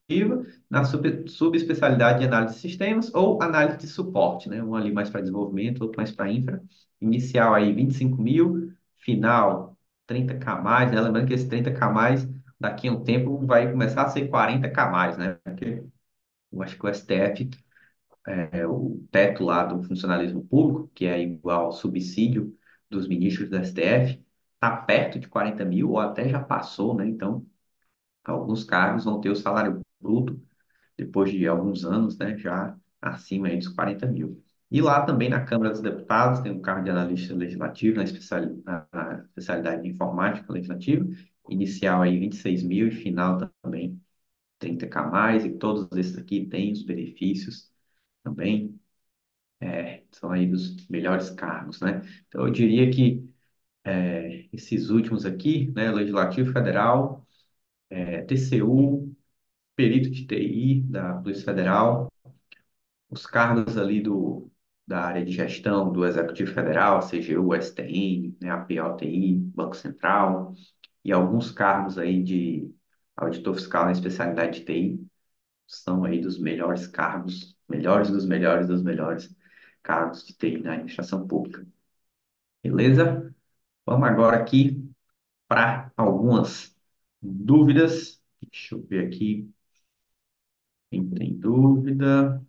na subespecialidade de análise de sistemas ou análise de suporte, né? Um ali mais para desenvolvimento, outro mais para infra. Inicial aí 25 mil, final 30K mais, né? Lembrando que esse 30K mais, daqui a um tempo, vai começar a ser 40K mais, né? Porque eu acho que o STF, o teto lá do funcionalismo público, que é igual ao subsídio dos ministros do STF, está perto de 40 mil, ou até já passou, né? Então, alguns cargos vão ter o salário bruto, depois de alguns anos, né? Já acima aí dos 40 mil. E lá também na Câmara dos Deputados tem um cargo de analista legislativo na especialidade de informática legislativa, inicial aí 26 mil e final também 30K mais, e todos esses aqui têm os benefícios também, são aí dos melhores cargos, né? Então, eu diria que esses últimos aqui, né, Legislativo Federal, TCU, perito de TI da Polícia Federal, os cargos ali da área de gestão do Executivo Federal, CGU, STN, né, APOTI, Banco Central, e alguns cargos aí de auditor fiscal na especialidade de TI, são aí dos melhores cargos, melhores dos melhores dos melhores cargos de TI na administração pública. Beleza? Vamos agora aqui para algumas dúvidas. Deixa eu ver aqui quem tem dúvida.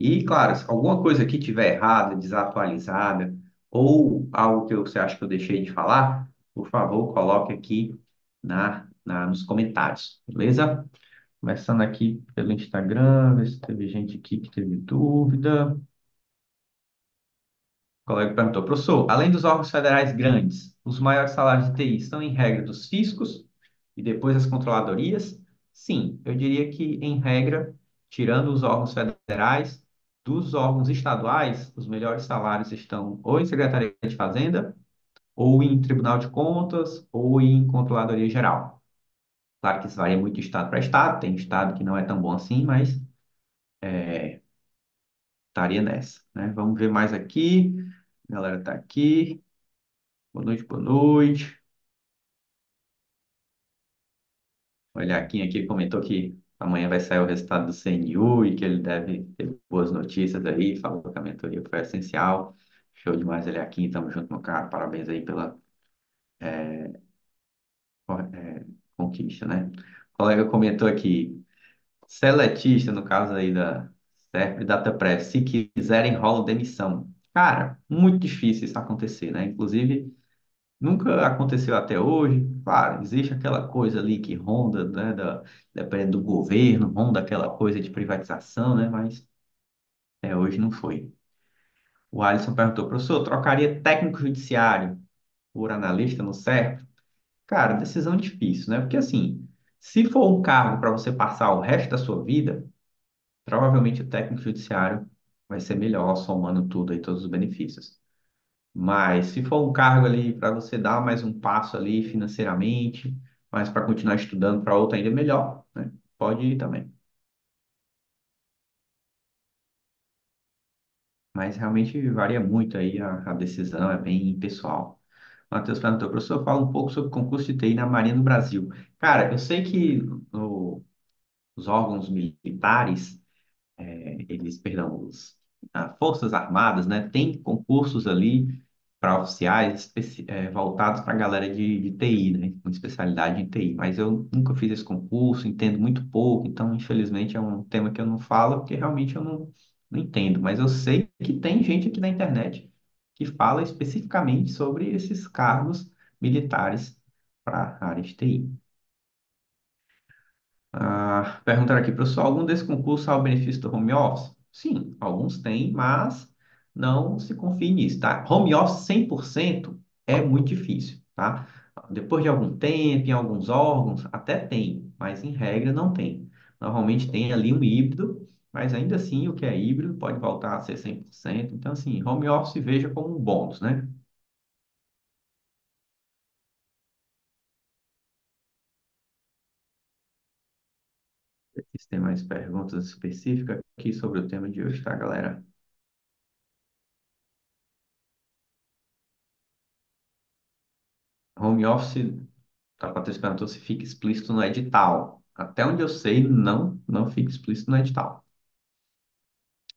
E, claro, se alguma coisa aqui tiver errada, desatualizada, ou algo que você acha que eu deixei de falar, por favor, coloque aqui nos comentários, beleza? Começando aqui pelo Instagram, ver se teve gente aqui que teve dúvida. O colega perguntou, professor, além dos órgãos federais grandes, os maiores salários de TI estão em regra dos fiscos e depois as controladorias? Sim, eu diria que, em regra, tirando os órgãos federais, dos órgãos estaduais, os melhores salários estão ou em Secretaria de Fazenda, ou em Tribunal de Contas, ou em Controladoria Geral. Claro que isso varia muito de estado para estado, tem estado que não é tão bom assim, mas estaria nessa, né? Vamos ver mais aqui. A galera tá aqui. Boa noite, boa noite. O Eliakim aqui comentou que amanhã vai sair o resultado do CNU e que ele deve ter boas notícias aí. Falou que a mentoria foi essencial. Show demais, Eliakim. Tamo junto, meu cara. Parabéns aí pela conquista, né? O colega comentou aqui, seletista, no caso aí da CERP e DataPress, se quiserem, rola demissão. Cara, muito difícil isso acontecer, né? Inclusive, nunca aconteceu até hoje. Claro, existe aquela coisa ali que ronda, né, dependendo do governo, ronda aquela coisa de privatização, né? Mas hoje não foi. O Alisson perguntou, professor, trocaria técnico judiciário por analista no certo? Cara, decisão difícil, né? Porque assim, se for um cargo para você passar o resto da sua vida, provavelmente o técnico judiciário vai ser melhor, somando tudo aí, todos os benefícios. Mas se for um cargo ali para você dar mais um passo ali financeiramente, mas para continuar estudando para outro ainda melhor, né? Pode ir também. Mas realmente varia muito aí a decisão, é bem pessoal. Matheus perguntou, professor, fala um pouco sobre o concurso de TI na Marinha do Brasil. Cara, eu sei que os órgãos militares, perdão, Forças Armadas, né, tem concursos ali para oficiais voltados para a galera de TI, né? Com especialidade em TI. Mas eu nunca fiz esse concurso, entendo muito pouco, então, infelizmente, é um tema que eu não falo, porque realmente eu não entendo. Mas eu sei que tem gente aqui na internet que fala especificamente sobre esses cargos militares para a área de TI. Perguntaram aqui, professor, algum desses concursos há o benefício do home office? Sim, alguns têm, mas não se confie nisso, tá? Home office 100% é muito difícil, tá? Depois de algum tempo, em alguns órgãos, até tem, mas em regra não tem. Normalmente tem ali um híbrido, mas ainda assim o que é híbrido pode voltar a ser 100%. Então, assim, home office veja como um bônus, né? Se tem mais perguntas específicas aqui sobre o tema de hoje, tá, galera? Home office, tá, Patrícia perguntou se fica explícito no edital. Até onde eu sei, não fica explícito no edital.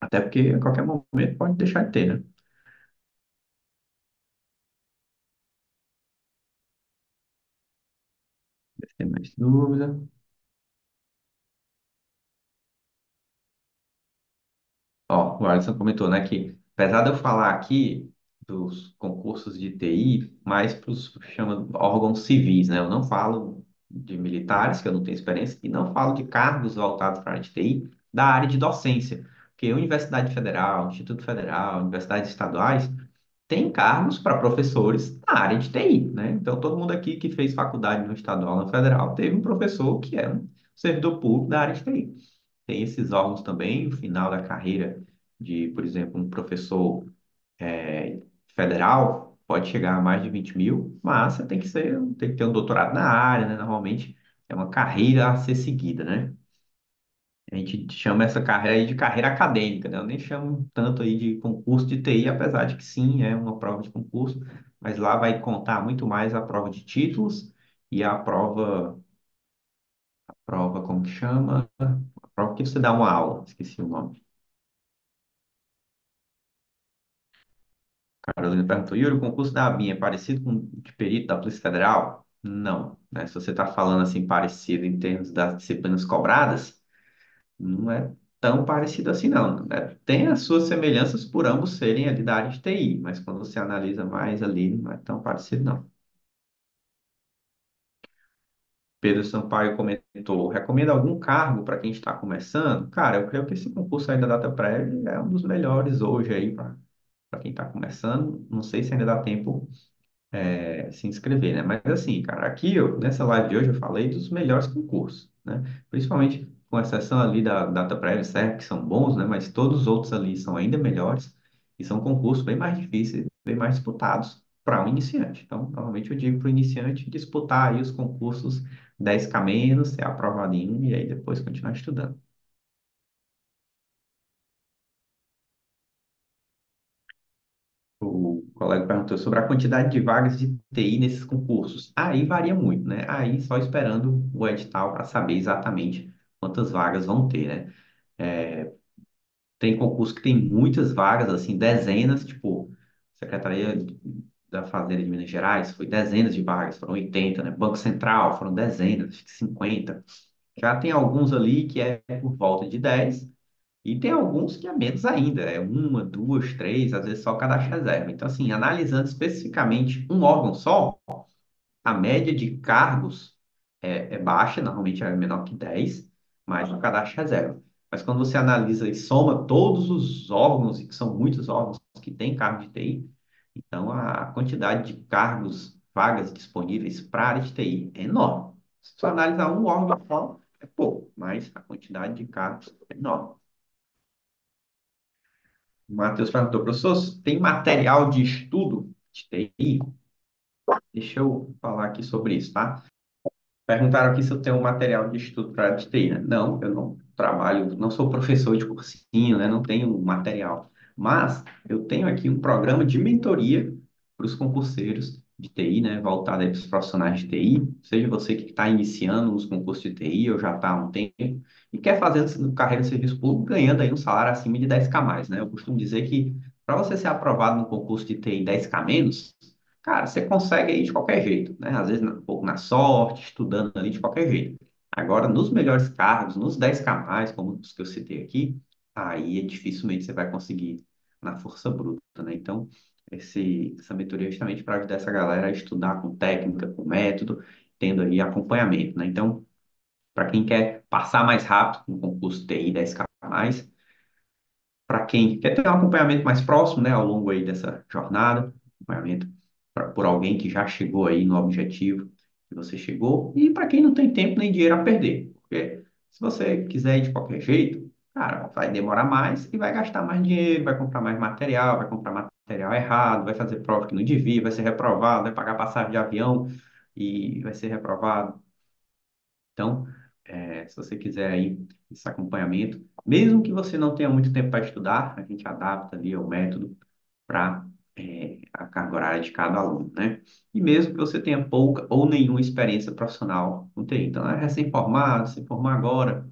Até porque a qualquer momento pode deixar de ter, né? Se tem mais dúvida. Ó, o Alisson comentou, né, que apesar de eu falar aqui dos concursos de TI, mais para os chama órgãos civis, né? Eu não falo de militares, que eu não tenho experiência, e não falo de cargos voltados para a área de TI da área de docência. Porque Universidade Federal, Instituto Federal, universidades estaduais tem cargos para professores na área de TI, né? Então, todo mundo aqui que fez faculdade no estadual, no federal, teve um professor que era um servidor público da área de TI. Tem esses órgãos também, no final da carreira de, por exemplo, um professor é, federal, pode chegar a mais de 20 mil, mas você tem que ter um doutorado na área, né? Normalmente é uma carreira a ser seguida, né? A gente chama essa carreira aí de carreira acadêmica, né? Eu nem chamo tanto aí de concurso de TI, apesar de que sim, é uma prova de concurso, mas lá vai contar muito mais a prova de títulos e a prova como que chama? A prova que você dá uma aula, esqueci o nome. Carolina perguntou, Yuri, o concurso da ABIN é parecido com o de perito da Polícia Federal? Não, né? Se você está falando assim parecido em termos das disciplinas cobradas, não é tão parecido assim, não, né? Tem as suas semelhanças por ambos serem ali da área de TI, mas quando você analisa mais ali, não é tão parecido, não. Pedro Sampaio comentou, recomenda algum cargo para quem está começando? Cara, eu creio que esse concurso aí da DataPrev é um dos melhores hoje aí para quem está começando. Não sei se ainda dá tempo se inscrever, né? Mas assim, cara, aqui nessa live de hoje eu falei dos melhores concursos, né? Principalmente com exceção ali da DataPrev e CERP, que são bons, né? Mas todos os outros ali são ainda melhores e são concursos bem mais difíceis, bem mais disputados para um iniciante. Então, normalmente eu digo para o iniciante disputar aí os concursos 10K menos, ser aprovado em um e aí depois continuar estudando. O colega perguntou sobre a quantidade de vagas de TI nesses concursos. Aí varia muito, né? Aí só esperando o edital para saber exatamente quantas vagas vão ter, né? Tem concurso que tem muitas vagas, assim, dezenas, tipo, Secretaria da Fazenda de Minas Gerais, foi dezenas de vagas, foram 80, né? Banco Central, foram dezenas, acho que 50. Já tem alguns ali que é por volta de 10, e tem alguns que é menos ainda, é uma, duas, três, às vezes só cadastro reserva. Então, assim, analisando especificamente um órgão só, a média de cargos é baixa, normalmente é menor que 10, mas o cadastro reserva. Mas quando você analisa e soma todos os órgãos, e que são muitos órgãos que têm cargo de TI, então a quantidade de cargos, vagas disponíveis para a área de TI é enorme. Se você analisar um órgão só, é pouco, mas a quantidade de cargos é enorme. O Matheus perguntou, professor, tem material de estudo de TI? Deixa eu falar aqui sobre isso, tá? Perguntaram aqui se eu tenho um material de estudo para a TI, né? Não, eu não trabalho, não sou professor de cursinho, né? Não tenho material. Mas eu tenho aqui um programa de mentoria para os concurseiros de TI, né? Voltado aí para os profissionais de TI, seja você que está iniciando os concursos de TI ou já está há um tempo e quer fazer carreira de serviço público ganhando aí um salário acima de 10K mais, né? Eu costumo dizer que Para você ser aprovado no concurso de TI 10K menos, cara, você consegue aí de qualquer jeito, né? Às vezes um pouco na sorte, estudando ali de qualquer jeito. Agora, nos melhores cargos, nos 10K mais, como os que eu citei aqui, aí dificilmente você vai conseguir na força bruta, né? Então, essa mentoria é justamente para ajudar essa galera a estudar com técnica, com método, tendo aí acompanhamento, né? Então, para quem quer passar mais rápido no concurso TI 10K mais, para quem quer ter um acompanhamento mais próximo, né, ao longo aí dessa jornada, acompanhamento por alguém que já chegou aí no objetivo que você chegou, e para quem não tem tempo nem dinheiro a perder, porque se você quiser ir de qualquer jeito, cara, vai demorar mais e vai gastar mais dinheiro, vai comprar mais material, vai comprar material errado, vai fazer prova que não devia, vai ser reprovado, vai pagar passagem de avião e vai ser reprovado. Então, se você quiser aí esse acompanhamento, mesmo que você não tenha muito tempo para estudar, a gente adapta ali o método para a carga horária de cada aluno, né? E mesmo que você tenha pouca ou nenhuma experiência profissional com TI. Então, é recém-formado, se formar agora,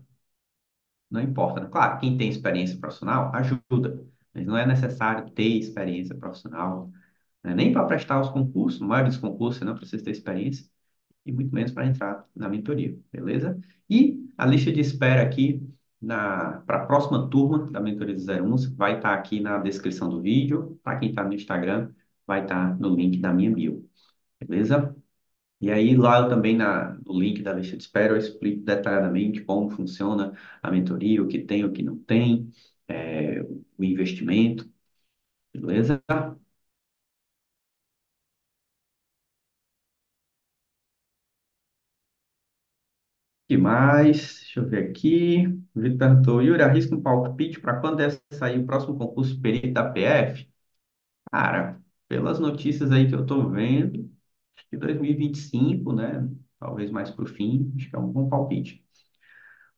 não importa, né? Claro, quem tem experiência profissional ajuda, mas não é necessário ter experiência profissional, né? Nem para prestar os concursos, a maioria dos concursos você não precisa ter experiência e muito menos para entrar na mentoria, beleza? E a lista de espera aqui para a próxima turma da mentoria do 01 vai estar aqui na descrição do vídeo. Para quem está no Instagram, vai estar no link da minha bio, beleza? E aí, lá eu também, no link da lista de espera, eu explico detalhadamente como funciona a mentoria, o que tem, o que não tem, o investimento, beleza? Que mais? Deixa eu ver aqui. O Vitor perguntou, Yuri, arrisca um palpite para quando deve sair o próximo concurso perito da PF? Cara, pelas notícias aí que eu estou vendo, acho que 2025, né? Talvez mais para o fim, acho que é um bom palpite.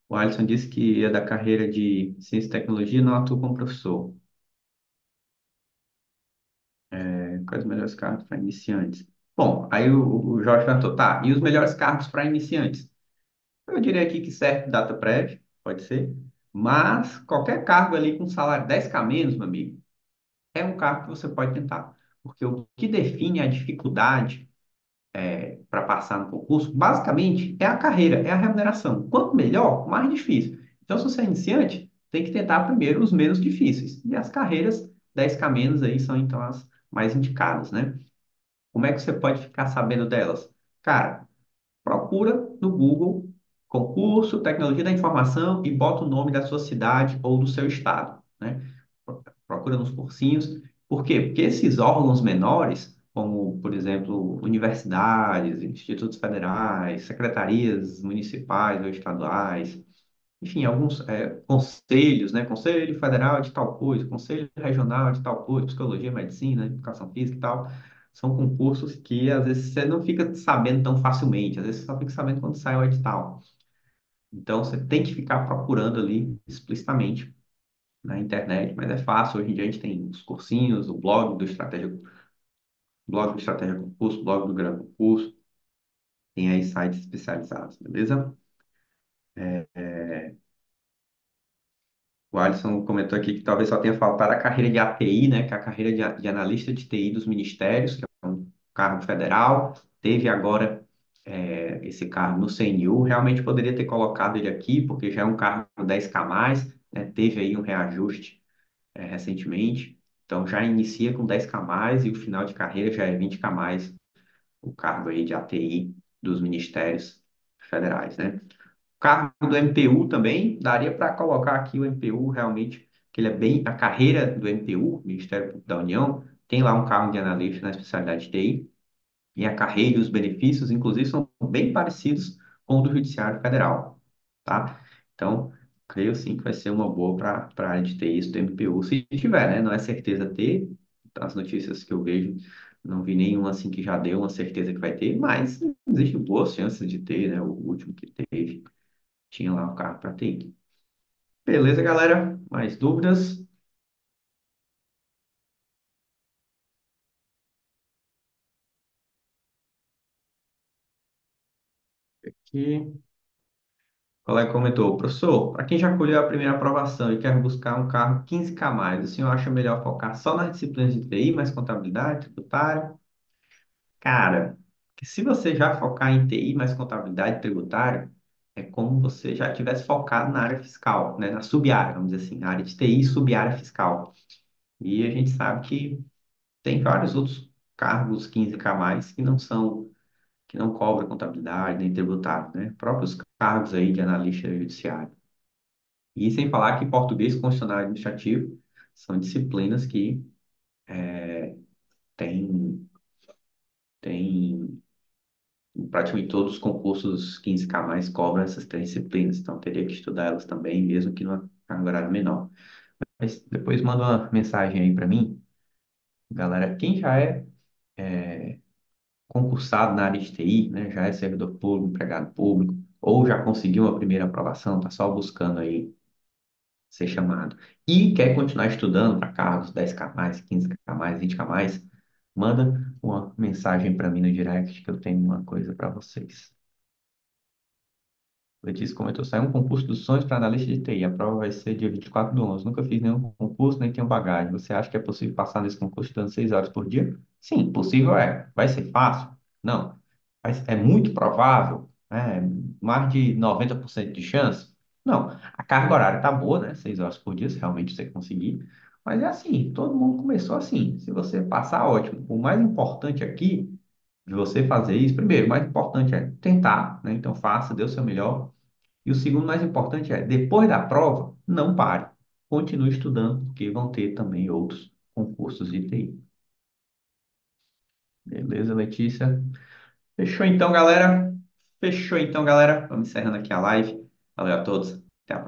O Alisson disse que é da carreira de Ciência e Tecnologia, não atua como professor. Quais os melhores cargos para iniciantes? Bom, aí o Jorge perguntou, tá, e os melhores cargos para iniciantes? Eu diria aqui que serve data prévia, pode ser, mas qualquer cargo ali com salário 10K menos, meu amigo, é um cargo que você pode tentar. Porque o que define a dificuldade para passar no concurso, basicamente, é a carreira, é a remuneração. Quanto melhor, mais difícil. Então, se você é iniciante, tem que tentar primeiro os menos difíceis. E as carreiras 10K menos aí são, então, as mais indicadas, né? Como é que você pode ficar sabendo delas? Cara, procura no Google concurso, tecnologia da informação e bota o nome da sua cidade ou do seu estado, né? Procura nos cursinhos. Por quê? Porque esses órgãos menores, como, por exemplo, universidades, institutos federais, secretarias municipais ou estaduais, enfim, alguns conselhos, né? Conselho Federal de tal coisa, Conselho Regional de tal coisa, Psicologia, Medicina, Educação Física e tal. São concursos que às vezes você não fica sabendo tão facilmente, às vezes você só fica sabendo quando sai o edital. Então você tem que ficar procurando ali explicitamente na internet, mas é fácil. Hoje em dia a gente tem os cursinhos, o blog do Estratégia Concurso, blog do Gran Concurso, tem aí sites especializados, beleza? O Alisson comentou aqui que talvez só tenha faltado a carreira de ATI, né, que é a carreira de analista de TI dos ministérios, que é um cargo federal. Teve agora esse cargo no CNU. Realmente poderia ter colocado ele aqui, porque já é um cargo 10K mais, né, teve aí um reajuste recentemente. Então já inicia com 10K mais e o final de carreira já é 20K mais o cargo aí de ATI dos ministérios federais, né? Cargo do MPU também, daria para colocar aqui o MPU realmente, que ele é bem, a carreira do MPU, Ministério Público da União, tem lá um cargo de analista na especialidade de TI, e a carreira e os benefícios, inclusive, são bem parecidos com o do Judiciário Federal, tá? Então, creio sim que vai ser uma boa para a área de TI isso do MPU, se tiver, né? Não é certeza ter, as notícias que eu vejo, não vi nenhuma assim que já deu uma certeza que vai ter, mas existe boas chances de ter, né? O último que teve tinha lá o carro para TI. Beleza, galera? Mais dúvidas? Aqui. colega comentou, professor, para quem já colheu a primeira aprovação e quer buscar um cargo 15K mais, o senhor acha melhor focar só nas disciplinas de TI, mais contabilidade, tributária? Cara, que se você já focar em TI, mais contabilidade, tributária, é como você já tivesse focado na área fiscal, né? Na sub-área, vamos dizer assim, na área de TI, sub-área fiscal. E a gente sabe que tem vários outros cargos 15K mais que não cobram contabilidade nem tributário, né? Próprios cargos aí de analista judiciário. E sem falar que português constitucional e administrativo são disciplinas que têm, têm praticamente todos os concursos 15K mais cobram essas três disciplinas, então teria que estudar elas também, mesmo que numa carga horária menor. Mas depois manda uma mensagem aí para mim, galera, quem já é concursado na área de TI, né, já é servidor público, empregado público, ou já conseguiu uma primeira aprovação, está só buscando aí ser chamado, e quer continuar estudando para cargos 10K mais, 15K mais, 20K mais, manda uma mensagem para mim no direct que eu tenho uma coisa para vocês. Letícia comentou, saiu um concurso dos sonhos para analista de TI. A prova vai ser dia 24/11. Nunca fiz nenhum concurso, nem tenho bagagem. Você acha que é possível passar nesse concurso estudando 6 horas por dia? Sim, possível é. Vai ser fácil? Não. Mas é muito provável, né? Mais de 90% de chance? Não. A carga horária tá boa, né? 6 horas por dia, se realmente você conseguir. Mas é assim, todo mundo começou assim. Se você passar, ótimo. O mais importante aqui de você fazer isso, primeiro, o mais importante é tentar, né? Então faça, dê o seu melhor. E o segundo mais importante é, depois da prova, não pare. Continue estudando, porque vão ter também outros concursos de TI. Beleza, Letícia? Fechou então, galera? Fechou então, galera? Vamos encerrando aqui a live. Valeu a todos. Até a próxima.